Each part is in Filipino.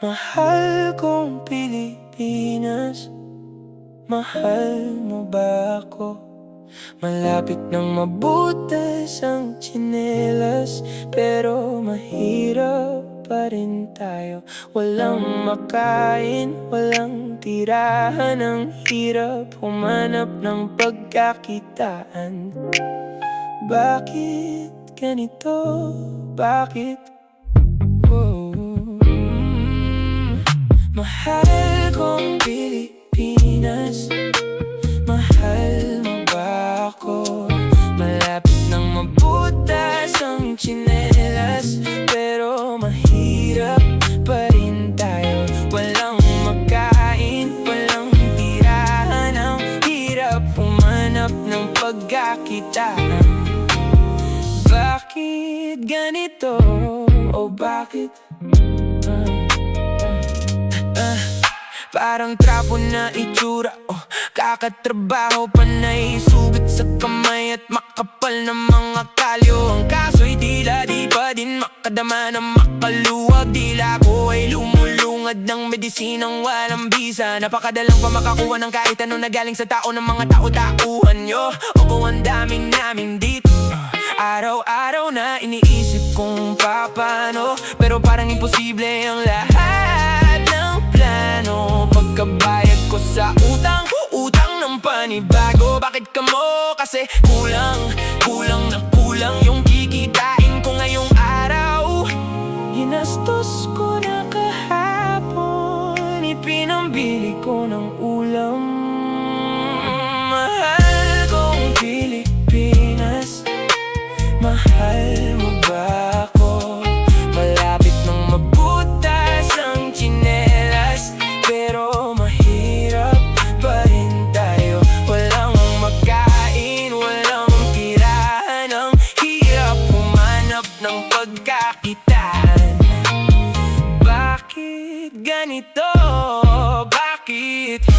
Mahal kong Pilipinas, mahal mo ba ako? Malapit nang mabutas ang tsinelas, pero mahirap pa rin tayo. Walang makain, walang tirahan, ang hirap humanap ng pagkakitaan. Bakit ganito? Bakit? Mahal kong Pilipinas, mahal mo ba ako? Malapit nang mabutas ang tsinelas, pero mahirap pa rin tayo. Walang makain, walang tirahan, ang hirap humanap ng pagkakitaan. Bakit ganito? O bakit? Parang trapo na itsura, kakatrabaho pa na isugit sa kamay at makapal na mga kalyo. Ang kaso'y tila di pa din makadama na makaluwag. Dila ko ay lumulungad ng medisinang walang bisa. Napakadalang pa makakuha ng kahit ano na galing sa tao ng mga tao-tauhan nyo. Oo, ang daming namin dito, araw-araw na iniisip kung paano, pero parang imposible ang lahat ng plano. Pagkabayad ko sa utang ng panibago. Bakit ka mo? Kasi kulang yung kikitain ko ngayong araw. Ginastos ko na kahapon, ipinambili ko ng ulam. Mahal kong Pilipinas, mahal mo ba ako? Malapit nang mabutas ang tsinelas, pero mahirap pa rin tayo. Walang makain, walang tirahan, ang hirap humanap ng pagkakitaan. Bakit ganito? Bakit?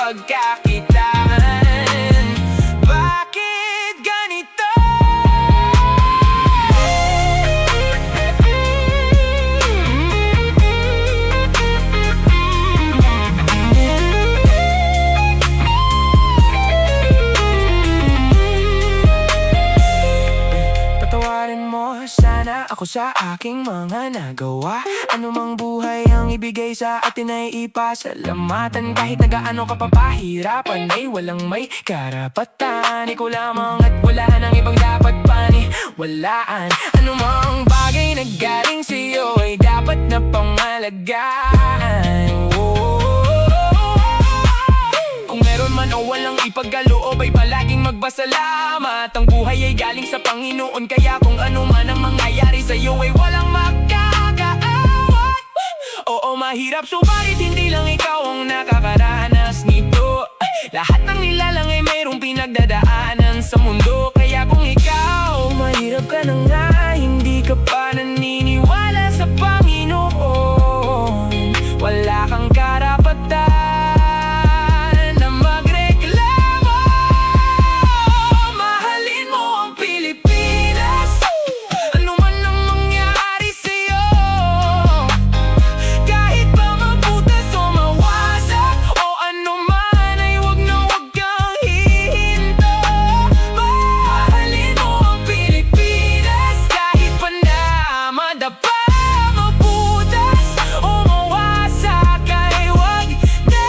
Pagkakitaan. Bakit ganito? Patawarin mo sana ako sa aking mga nagawa. Anumang buhay ang ibigay sa atin ay ipasalamatan. Kahit nagaano ka papahirapan ay walang may karapatan. Ikaw lamang at wala nang ibang dapat paniwalaan. Anumang bagay na galing sa'yo ay dapat na pangalagaan. Kung meron man o walang ipagkaloob ay palaging magpasalamat. Ang buhay ay galing sa Panginoon, kaya kung ano man ang mangyayari sa'yo ay walang makakaawat. Oo, mahirap subalit hindi lang ikaw ang nakakaranas nito. Lahat ng nilalang ay mayroong pinagdadaanan sa mundo. Kaya kung ikaw mahirap ka na nga, hindi ka pa naniniwala sa Panginoon, wala kang karapatan na magreklamo. Mahalin mo ang Pilipinas, ano man ang mangyari sa'yo. Kahit pa mabutas o mawasak o ano man, ay wag na wag kang hihinto. Mahalin mo ang Pilipinas, kahit pa na madapa, mabutas o mawasak, ay wag na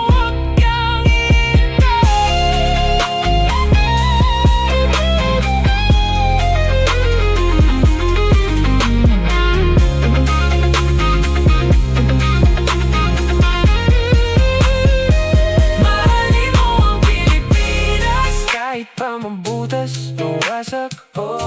wag kang hihinto. Mahalin mo ang Pilipinas, kahit pa mabutas o wasak o